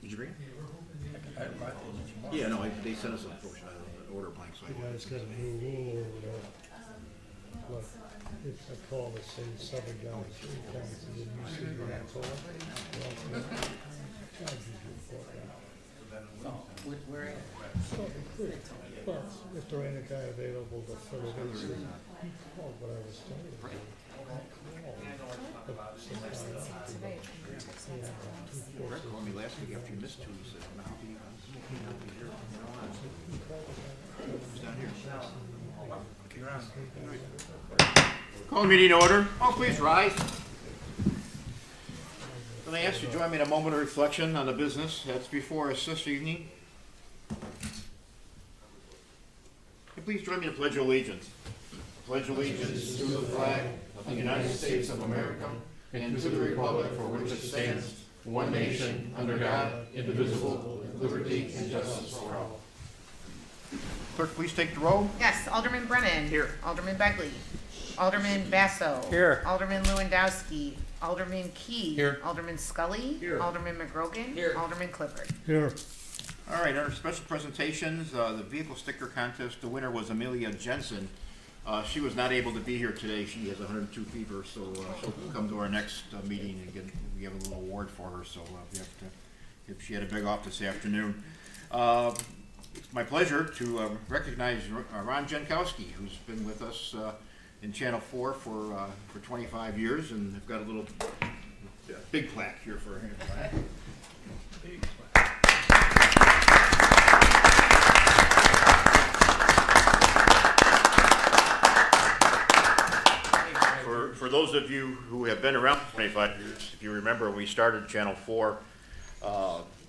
Did you bring it? Yeah, no, they sent us an order blank, so The guy's got a new rule over there. Look, if I call the same seven guys 3 times, and then you see the asshole, well, charge you for that. Where at? So, well, if there ain't a guy available to fill it in, so you call what I was telling you. Call. But somebody else, Brett called me last week after you missed 2. He said, "I'm not here. He's down here." Call the meeting order. Oh, please rise. Can I ask you to join me in a moment of reflection on the business that's before us this evening? Please join me in the Pledge of Allegiance. I pledge allegiance to the flag of the United States of America and to the republic for which it stands, one nation, under God, indivisible, with liberty and justice for all. Clerk, please take the roll. Yes, Alderman Brennan. Here. Alderman Begley. Alderman Basso. Here. Alderman Lewandowski. Alderman Key. Here. Alderman Scully. Here. Alderman McGrogan. Here. Alderman Clifford. Here, All right, our special presentations, the vehicle sticker contest, the winner was Amelia Jensen. She was not able to be here today. She has 102 fever, so she'll come to our next meeting and we have a little award for her, so we have to, if she had a big off this afternoon. It's my pleasure to recognize Ron Jankowski, who's been with us in Channel 4 for 25 years, and I've got a little big plaque here for him. Big plaque. For those of you who have been around for 25 years, if you remember when we started Channel 4,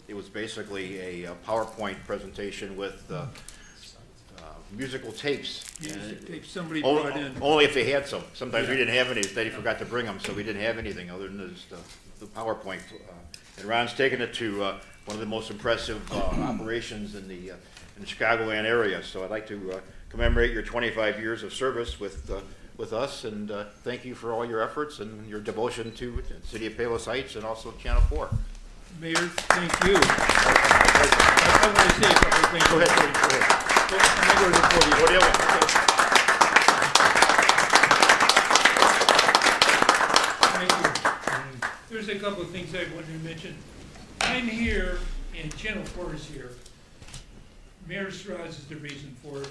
it was basically a PowerPoint presentation with musical tapes. Music tapes somebody brought in. Only if they had some. Sometimes we didn't have any. They forgot to bring them, so we didn't have anything other than the PowerPoint. And Ron's taken it to one of the most impressive operations in the Chicagoland area. So I'd like to commemorate your 25 years of service with us, and thank you for all your efforts and your devotion to the City of Palos Heights and also Channel 4. Mayor, thank you. I want to say a couple of things. Go ahead. I'm going to go to the podium. Go the other Thank you. There's a couple of things I wanted to mention. I'm here, and Channel 4 is here. Mayor Strauss is the reason for it.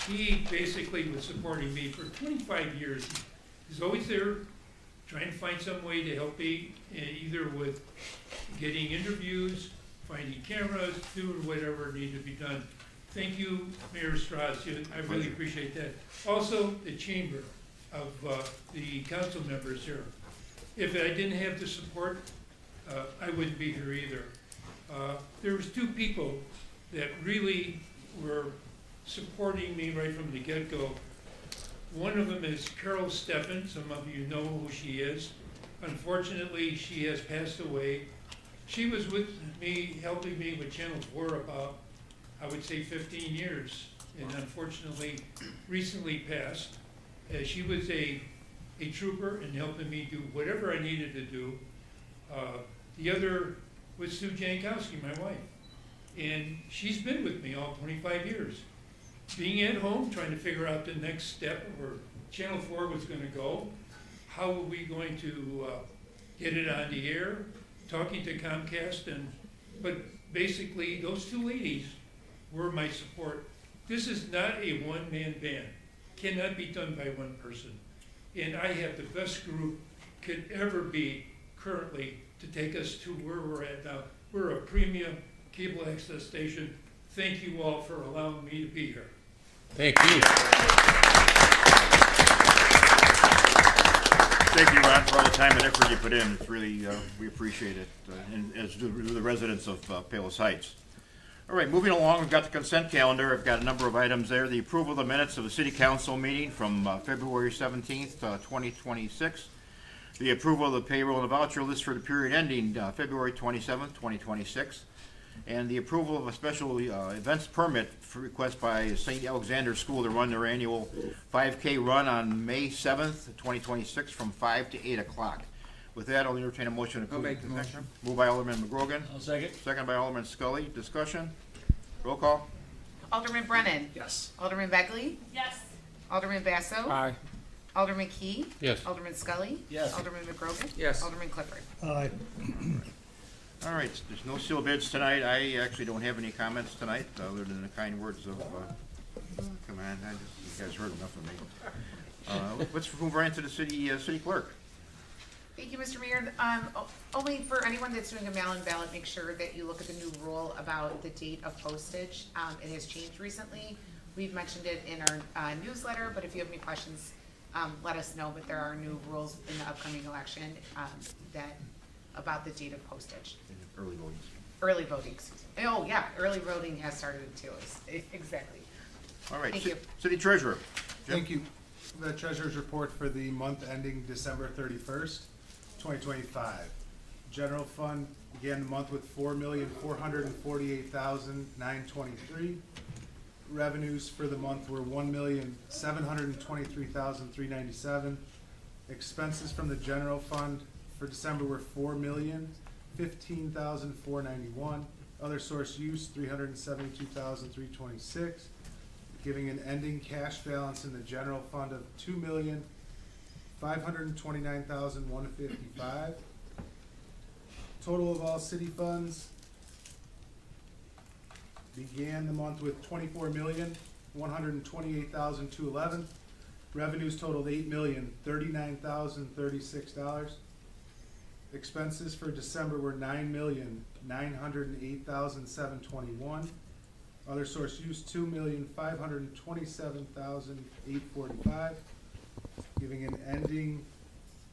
He basically was supporting me for 25 years. He's always there trying to find some way to help me, either with getting interviews, finding cameras, doing whatever needed to be done. Thank you, Mayor Strauss. I really appreciate that. Also, the chamber of the council members here. If I didn't have the support, I wouldn't be here either. There was 2 people that really were supporting me right from the get-go. One of them is Carol Steffen. Some of you know who she is. Unfortunately, she has passed away. She was with me, helping me with Channel 4 about, I would say, 15 years, and unfortunately recently passed. She was a trooper in helping me do whatever I needed to do. The other was Sue Jankowski, my wife, and she's been with me all 25 years. Being at home, trying to figure out the next step where Channel 4 was going to go, how were we going to get it on the air, talking to Comcast, but basically those 2 ladies were my support. This is not a one-man band, cannot be done by one person. And I have the best group could ever be currently to take us to where we're at now. We're a premium cable access station. Thank you all for allowing me to be here. Thank you. Thank you, Ron, for all the time and effort you put in. It's really, we appreciate it, and as do the residents of Palos Heights. All right, moving along, we've got the consent calendar. I've got a number of items there. The approval of the minutes of the City Council meeting from February 17th, 2026. The approval of the payroll and voucher list for the period ending February 27th, 2026. And the approval of a special events permit for request by St. Alexander School to run their annual 5K run on May 7th, 2026 from 5 to 8 o'clock. With that, I'll entertain a motion to I'll approve the make the consent. motion. Moved by Alderman McGrogan, I'll second. second by Alderman Scully. Discussion? Roll call? Alderman Brennan. Yes. Alderman Begley. Yes. Alderman Basso. Aye. Alderman Key. Yes. Alderman Scully. Yes. Alderman McGrogan. Yes. Alderman Clifford. Aye. All right, there's no sealed bids tonight. I actually don't have any comments tonight, other than the kind words of, come on, you guys heard enough of me. Let's move right into the city clerk. Thank you, Mr. Mayor. Only for anyone that's doing a mail-in ballot, make sure that you look at the new rule about the date of postage. It has changed recently. We've mentioned it in our newsletter, but if you have any questions, let us know. But there are new rules in the upcoming election about the date of postage. Early voting. Early voting, excuse me. Oh, yeah, early voting has started too, exactly. All right, Thank you. city treasurer. Jim? Thank you. The treasurer's report for the month ending December 31st, 2025. General fund began the month with $4,448,923. Revenues for the month were $1,723,397. Expenses from the general fund for December were $4,015,491. Other source use, $372,326, giving an ending cash balance in the general fund of $2,529,155. Total of all city funds began the month with $24,128,211. Revenues totaled $8,039,036. Expenses for December were $9,908,721. Other source use, $2,527,845, giving an ending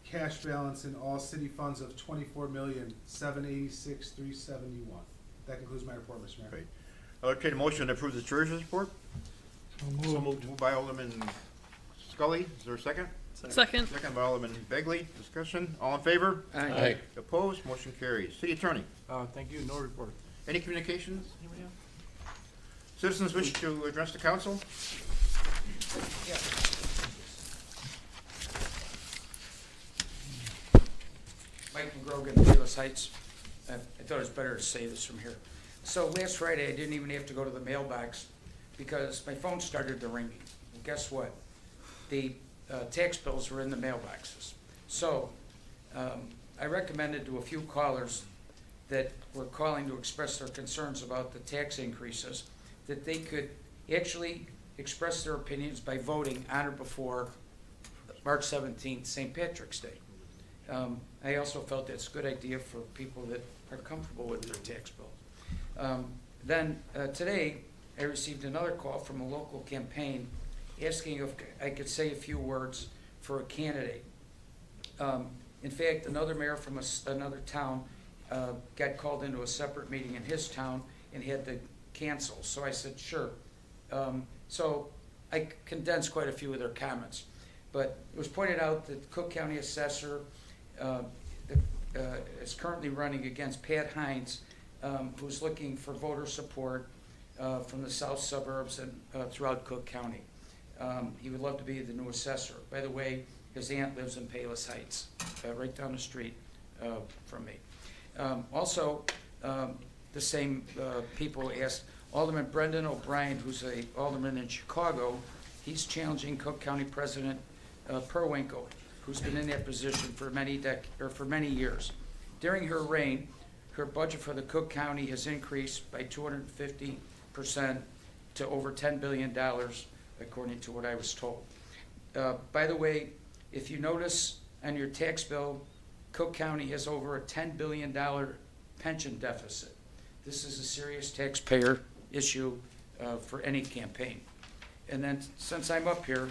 cash balance in all city funds of $24,786,371. That concludes my report, Mr. Mayor. Great. I'll entertain a motion to approve the treasurer's report. So moved. Moved by Alderman Scully. Is there a second? Second. Second by Alderman Begley. Discussion? All in favor? Aye. Opposed? Motion carries. City attorney. Thank you, no report. Any communications? Anybody have? Citizens wish to address the council? Mike McGrogan, Palos Heights. I thought it was better to say this from here. So last Friday, I didn't even have to go to the mailbox because my phone started to ring. Well, guess what? The tax bills were in the mailboxes. So I recommended to a few callers that were calling to express their concerns about the tax increases that they could actually express their opinions by voting on or before March 17th, St. Patrick's Day. I also felt that's a good idea for people that are comfortable with their tax bill. Then today, I received another call from a local campaign asking if I could say a few words for a candidate. In fact, another mayor from another town got called into a separate meeting in his town and had to cancel. So I said, sure. So I condensed quite a few of their comments. But it was pointed out that Cook County Assessor is currently running against Pat Hines, who's looking for voter support from the south suburbs and throughout Cook County. He would love to be the new assessor. By the way, his aunt lives in Palos Heights, right down the street from me. Also, the same people asked Alderman Brendan O'Brien, who's a alderman in Chicago. He's challenging Cook County President Perwinkle, who's been in that position for many years. During her reign, her budget for the Cook County has increased by 250% to over $10 billion, according to what I was told. By the way, if you notice on your tax bill, Cook County has over a $10 billion pension deficit. This is a serious taxpayer issue for any campaign. And then, since I'm up here,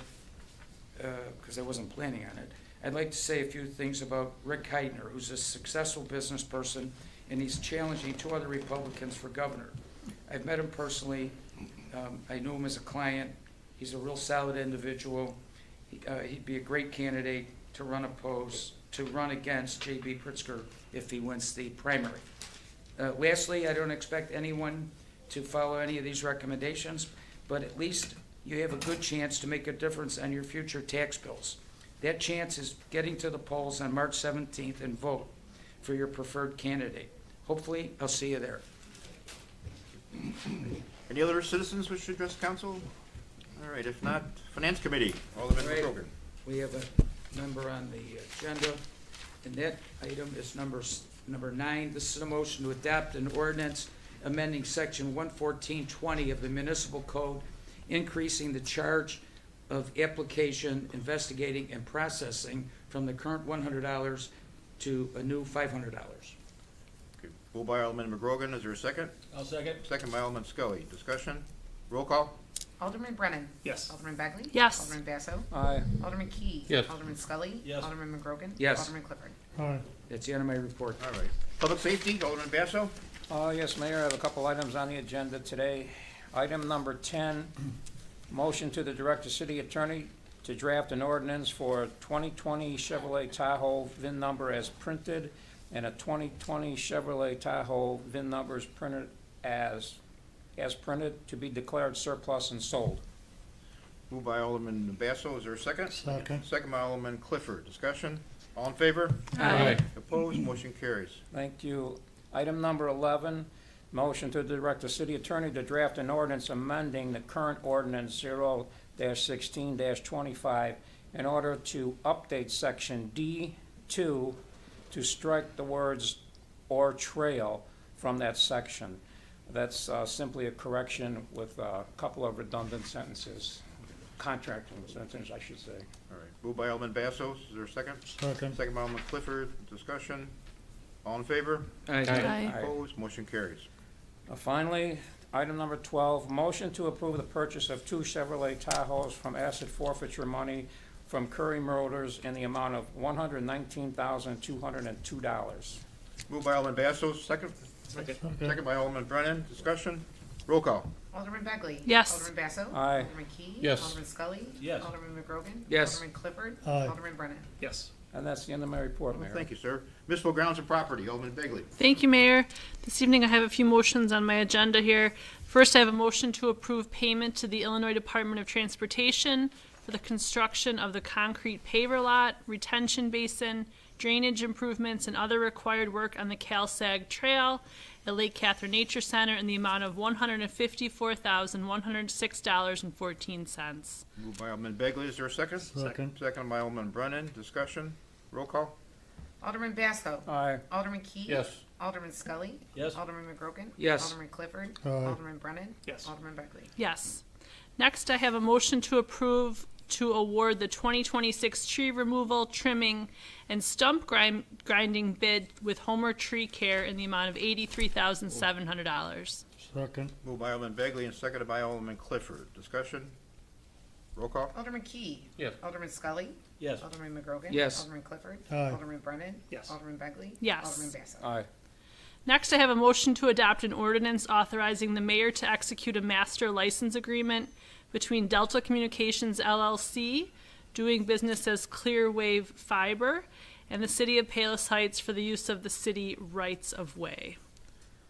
because I wasn't planning on it, I'd like to say a few things about Rick Heidner, who's a successful business person, and he's challenging two other Republicans for governor. I've met him personally. I knew him as a client. He's a real solid individual. He'd be a great candidate to run against J.B. Pritzker if he wins the primary. Lastly, I don't expect anyone to follow any of these recommendations, but at least you have a good chance to make a difference on your future tax bills. That chance is getting to the polls on March 17th and vote for your preferred candidate. Hopefully, I'll see you there. Any other citizens wish to address council? All right, if not, Finance Committee, Alderman Right. McGrogan. We have a member on the agenda, and that item is number 9. This is a motion to adopt an ordinance amending section 11420 of the municipal code, increasing the charge of application, investigating, and processing from the current $100 to a new $500. Okay, moved by Alderman McGrogan, is there a second? I'll second. Second by Alderman Scully, discussion, roll call? Alderman Brennan. Yes. Alderman Begley. Yes. Alderman Basso. Aye. Alderman Key. Yes. Alderman Scully. Yes. Alderman McGrogan. Yes. Alderman Clifford. Aye. That's the end of my report. All right, Public Safety, Alderman Basso? Yes, Mayor, I have a couple items on the agenda today. Item number 10, motion to the Director City Attorney to draft an ordinance for 2020 Chevrolet Tahoe VIN number as printed and a 2020 Chevrolet Tahoe VIN numbers printed as printed to be declared surplus and sold. Moved by Alderman Basso, is there a second? Second. Second by Alderman Clifford, discussion, all in favor? Aye. Opposed, motion carries. Thank you. Item number 11, motion to direct the city attorney to draft an ordinance amending the current ordinance 0-16-25 in order to update section D2 to strike the words "or trail" from that section. That's simply a correction with a couple of redundant sentences, contracting sentences, I should say. All right, moved by Alderman Basso, is there a second? Second. Second by Alderman Clifford, discussion, all in favor? Aye. Opposed, motion carries. Finally, item number 12, motion to approve the purchase of 2 Chevrolet Tahoes from asset forfeiture money from Curry Motors in the amount of $119,202. Moved by Alderman Basso, second? Second by Alderman Brennan, discussion, roll call? Alderman Begley. Yes. Alderman Basso. Aye. Alderman Key. Yes. Alderman Scully. Yes. Alderman McGrogan. Yes. Alderman Clifford. Aye. Alderman Brennan. Yes. And that's the end of my report, Well, Mayor. thank you, sir. Municipal Grounds and Property, Alderman Begley. Thank you, Mayor. This evening I have a few motions on my agenda here. First, I have a motion to approve payment to the Illinois Department of Transportation for the construction of the concrete paver lot, retention basin, drainage improvements, and other required work on the CalSag Trail at Lake Catherine Nature Center in the amount of $154,106.14. Moved by Alderman Begley, is there a second? Second. Second by Alderman Brennan, discussion, roll call? Alderman Basso. Aye. Alderman Key. Yes. Alderman Scully. Yes. Alderman McGrogan. Yes. Alderman Clifford. Aye. Alderman Brennan. Yes. Alderman Begley. Yes. Next, I have a motion to approve to award the 2026 tree removal, trimming, and stump grinding bid with Homer Tree Care in the amount of $83,700. Second. Moved by Alderman Begley and seconded by Alderman Clifford, discussion, roll call? Alderman Key. Yes. Alderman Scully. Yes. Alderman McGrogan. Yes. Alderman Clifford. Aye. Alderman Brennan. Yes. Alderman Begley. Yes. Alderman Basso. Aye. Next, I have a motion to adopt an ordinance authorizing the mayor to execute a master license agreement between Delta Communications LLC, doing business as Clearwave Fiber, and the city of Palos Heights for the use of the city rights of way.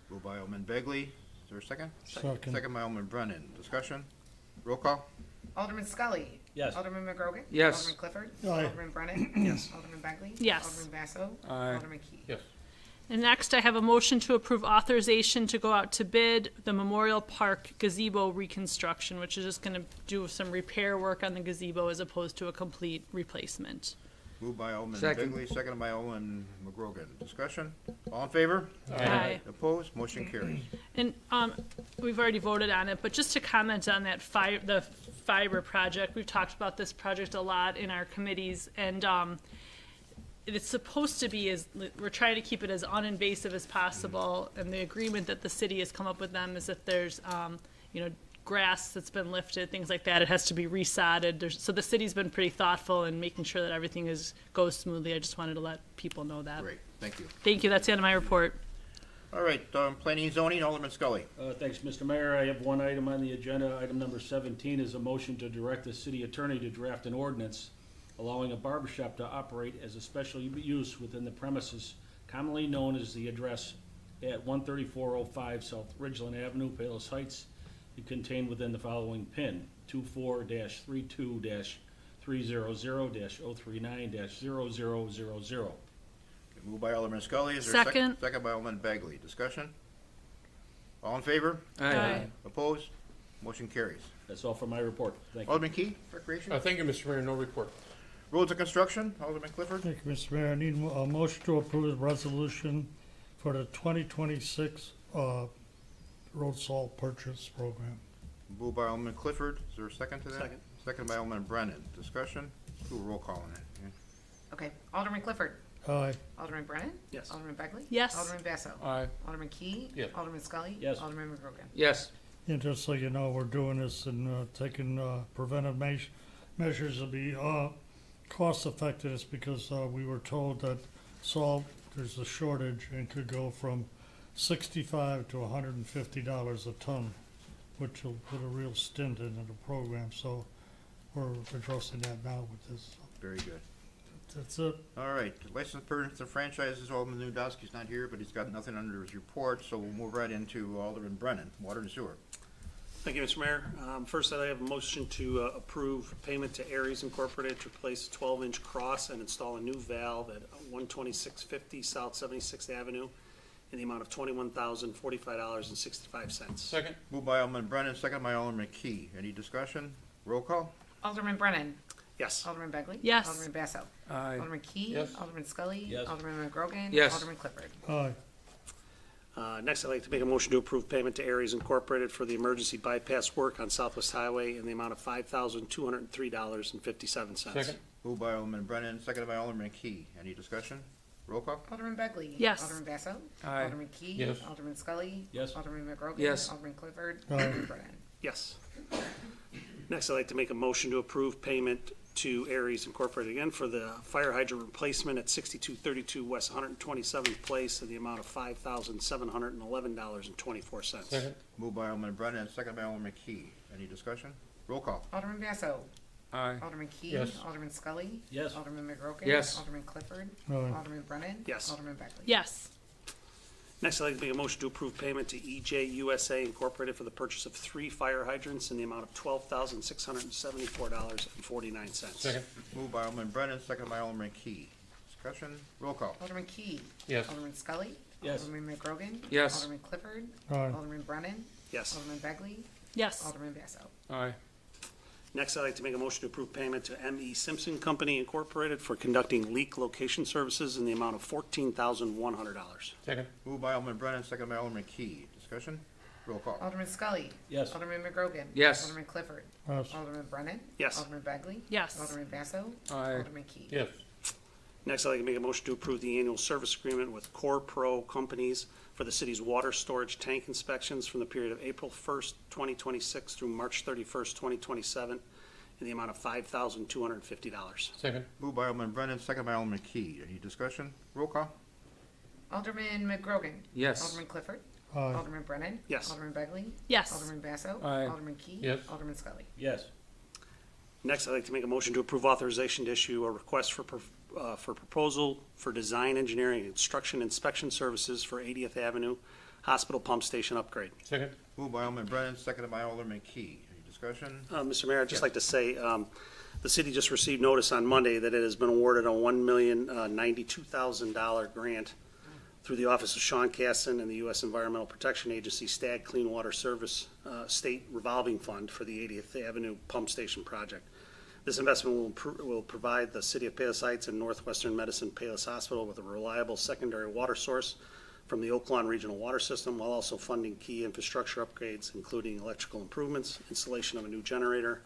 Moved by Alderman Begley, is there a second? Second. Second by Alderman Brennan, discussion, roll call? Alderman Scully. Yes. Alderman McGrogan. Yes. Alderman Clifford. Aye. Alderman Brennan. Yes. Alderman Begley. Yes. Alderman Basso. Aye. Alderman Key. Yes. And next, I have a motion to approve authorization to go out to bid the Memorial Park gazebo reconstruction, which is just going to do some repair work on the gazebo as opposed to a complete replacement. Moved by Alderman Second. Begley, seconded by Alderman McGrogan, discussion, all in favor? Aye. Opposed, motion carries. And we've already voted on it, but just to comment on that the fiber project, we've talked about this project a lot in our committees, and it's supposed to be we're trying to keep it as uninvasive as possible, and the agreement that the city has come up with them is that there's grass that's been lifted, things like that, it has to be resodded. So the city's been pretty thoughtful in making sure that everything goes smoothly. I just wanted to let people know that. Great, thank you. Thank you, that's the end of my report. All right, planning and zoning, Alderman Scully. Thanks, Mr. Mayor. I have one item on the agenda. Item number 17 is a motion to direct the city attorney to draft an ordinance allowing a barbershop to operate as a special use within the premises commonly known as the address at 13405 South Ridgeland Avenue, Palos Heights, and contained within the following PIN: 300-039-0000. Moved by Alderman Scully. Is there a Second. Second by Alderman Bagley. Discussion? All in favor? Aye. Opposed? Motion carries. That's all for my report. Thank you. Alderman Key, Recreation? Thank you, Mr. Mayor, no report. Roads and Construction, Alderman Clifford? Thank you, Mr. Mayor. I need a motion to approve the resolution for the 2026 road salt purchase program. Moved by Alderman Clifford. Is there a second to that? Second. Second by Alderman Brennan. Discussion? Let's do a roll call on that. Okay, Alderman Clifford. Aye. Alderman Brennan. Yes. Alderman Begley. Yes. Alderman Basso. Aye. Alderman Key. Yes. Alderman Scully. Yes. Alderman McGrogan. Yes. And just so you know, we're doing this and taking preventive measures to be cost effective. It's because we were told that salt, there's a shortage and could go from $65 to $150 a ton, which will put a real stint into the program. So we're addressing that now with this. Very good. That's it. All right, licensed persons and franchises, Alderman Newdowski's not here, but he's got nothing under his report, so we'll move right into Alderman Brennan, Water and Sewer. Thank you, Mr. Mayor. First, I have a motion to approve payment to Aries Incorporated to replace a 12-inch cross and install a new valve at 12650 South 76th Avenue in the amount of $21,045.65. Second? Moved by Alderman Brennan, second by Alderman Key. Any discussion? Roll call? Alderman Brennan. Yes. Alderman Begley. Yes. Alderman Basso. Aye. Alderman Key. Yes. Alderman Scully. Yes. Alderman McGrogan. Yes. Alderman Clifford. Aye. Next, I'd like to make a motion to approve payment to Aries Incorporated for the emergency bypass work on Southwest Highway in the amount of $5,203.57. Second? Moved by Alderman Brennan, second by Alderman Key. Any discussion? Roll call? Alderman Begley. Yes. Alderman Basso. Aye. Alderman Key. Yes. Alderman Scully. Yes. Alderman McGrogan. Yes. Alderman Clifford. Aye. Alderman Brennan. Yes. Next, I'd like to make a motion to approve payment to Aries Incorporated again for the fire hydrant replacement at 6232 West 127th Place in the amount of $5,711.24. Second? Moved by Alderman Brennan, second by Alderman Key. Any discussion? Roll call? Alderman Basso. Aye. Alderman Key. Yes. Alderman Scully. Yes. Alderman McGrogan. Yes. Alderman Clifford. Aye. Alderman Brennan. Yes. Alderman Begley. Yes. Next, I'd like to make a motion to approve payment to EJ USA Incorporated for the purchase of 3 fire hydrants in the amount of $12,674.49. Second? Moved by Alderman Brennan, second by Alderman Key. Discussion? Roll call? Alderman Key. Yes. Alderman Scully. Yes. Alderman McGrogan. Yes. Alderman Clifford. Aye. Alderman Brennan. Yes. Alderman Begley. Yes. Alderman Basso. Aye. Next, I'd like to make a motion to approve payment to M.E. Simpson Company Incorporated for conducting leak location services in the amount of $14,100. Second? Moved by Alderman Brennan, second by Alderman Key. Discussion? Roll call? Alderman Scully. Yes. Alderman McGrogan. Yes. Alderman Clifford. Yes. Alderman Brennan. Yes. Alderman Begley. Yes. Alderman Basso. Aye. Alderman Key. Yes. Next, I'd like to make a motion to approve the annual service agreement with Core Pro Companies for the city's water storage tank inspections from the period of April 1st, 2026 through March 31st, 2027 in the amount of $5,250. Second? Moved by Alderman Brennan, second by Alderman Key. Any discussion? Roll call? Alderman McGrogan. Yes. Alderman Clifford. Aye. Alderman Brennan. Yes. Alderman Begley. Yes. Alderman Basso. Aye. Alderman Key. Yes. Alderman Scully. Yes. Next, I'd like to make a motion to approve authorization to issue a request for proposal for design, engineering, and construction inspection services for 80th Avenue Hospital Pump Station upgrade. Second? Moved by Alderman Brennan, seconded by Alderman Key. Any discussion? Mr. Mayor, I'd just like to say, the city just received notice on Monday that it has been awarded a $1,092,000 grant through the Office of Sean Casson and the U.S. Environmental Protection Agency Stag Clean Water Service State Revolving Fund for the 80th Avenue Pump Station project. This investment will provide the city of Palos Heights and Northwestern Medicine Palos Hospital with a reliable secondary water source from the Oak Lawn Regional Water System, while also funding key infrastructure upgrades, including electrical improvements, installation of a new generator,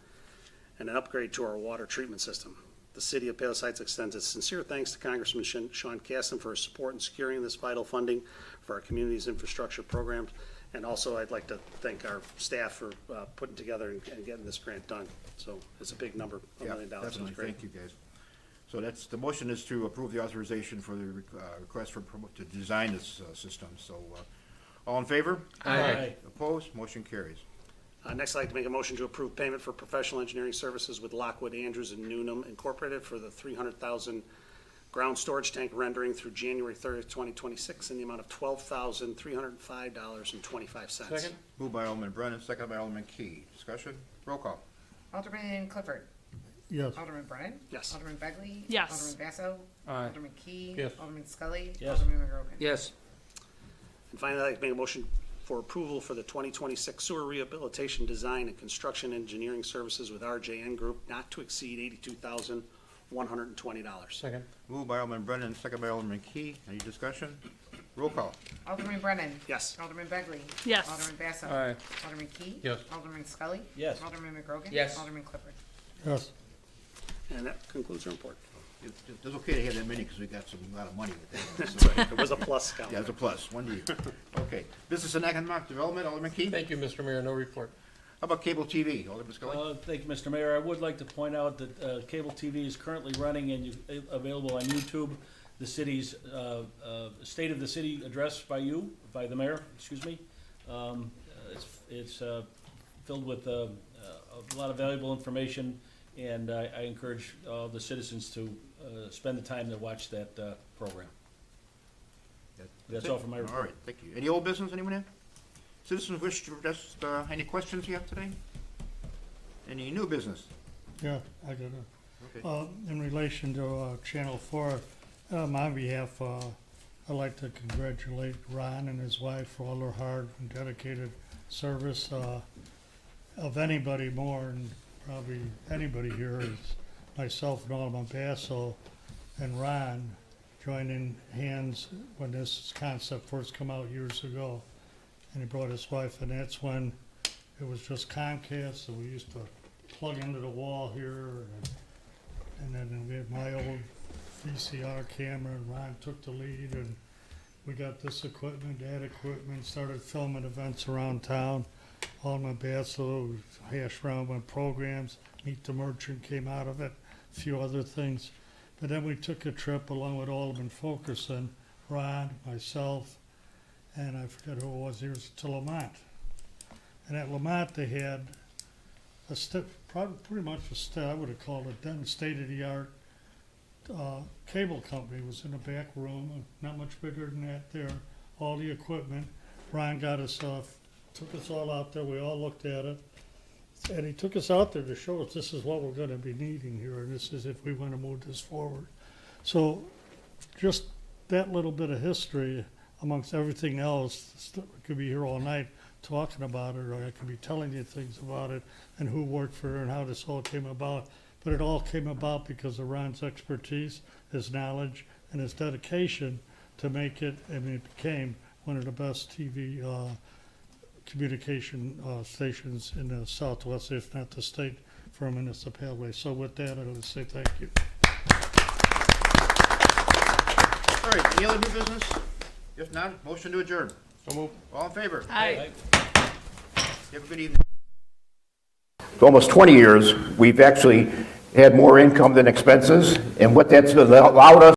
and an upgrade to our water treatment system. The city of Palos Heights extends its sincere thanks to Congressman Sean Caston for his support in securing this vital funding for our community's infrastructure programs. And also, I'd like to thank our staff for putting together and getting this grant done. So it's a big number, $1 Yeah, million. It's definitely. great. Thank you, guys. So the motion is to approve the authorization for the request to design this system. So, all in favor? Aye. Opposed? Motion carries. Next, I'd like to make a motion to approve payment for professional engineering services with Lockwood Andrews and Newnham Incorporated for the 300,000 ground storage tank rendering through January 30th, 2026 in the amount of $12,305.25. Second? Moved by Alderman Brennan, seconded by Alderman Key. Discussion? Roll call. Alderman Clifford. Yes. Alderman Brennan? Yes. Alderman Begley? Yes. Alderman Basso? Aye. Alderman Key? Yes. Alderman Scully? Yes. Alderman McGrogan? Yes. And finally, I'd like to make a motion for approval for the 2026 sewer rehabilitation design and construction engineering services with RJN Group not to exceed $82,120. Second. Moved by Alderman Brennan, second by Alderman Key. Any discussion? Roll call. Alderman Brennan? Yes. Alderman Begley? Yes. Alderman Basso? Aye. Alderman Key? Yes. Alderman Scully? Yes. Alderman McGrogan? Yes. Alderman Clifford? Yes. And that concludes our report. It's okay to have that many because we got a lot of money with that. That's right. It was a plus count. Yeah, it's a plus, 1 year. Okay. Business and Economic Development, Alderman Key. Thank you, Mr. Mayor. No report. How about cable TV, Alderman Scully? Thank you, Mr. Mayor. I would like to point out that cable TV is currently running and available on YouTube. The city's State of the City address by the mayor, excuse me. It's filled with a lot of valuable information, and I encourage all the citizens to spend the time to watch that program. That's all for my report. All right, thank you. Any old business, anyone have? Citizens wish to address, any questions you have today? Any new business? Yeah, I got Okay. in relation to Channel 4, on my behalf, I'd like to congratulate Ron and his wife for all their hard and dedicated service. Of anybody more, and probably anybody here, is myself and Alderman Basso and Ron joining hands when this concept first come out years ago. And he brought his wife, and that's when it was just Comcast, so we used to plug into the wall here, and then we had my old VCR camera, and Ron took the lead, and we got this equipment, that equipment, started filming events around town. Alderman Basso hashed around with programs, Meet the Merchant came out of it, a few other things. But then we took a trip along with Alderman Fulkerson, Ron, myself, and I forget who it was, he was to Lamont. And at Lamont, they had pretty much I would have called it then, state-of-the-art cable company was in the back room, not much bigger than that there, all the equipment. Ron got us took us all out there, we all looked at it, and he took us out there to show us this is what we're gonna be needing here, and this is if we wanna move this forward. So, just that little bit of history amongst everything else, we could be here all night talking about it, or I could be telling you things about it, and who worked for it, and how this all came about. But it all came about because of Ron's expertise, his knowledge, and his dedication to make it, and it became one of the best TV communication stations in the Southwest, if not the state, for a municipality. So with that, I want to say thank you. All right, any other new business? If not, motion to adjourn. So move. All in favor? Aye. Have a good evening. For almost 20 years, we've actually had more income than expenses, and what that's allowed us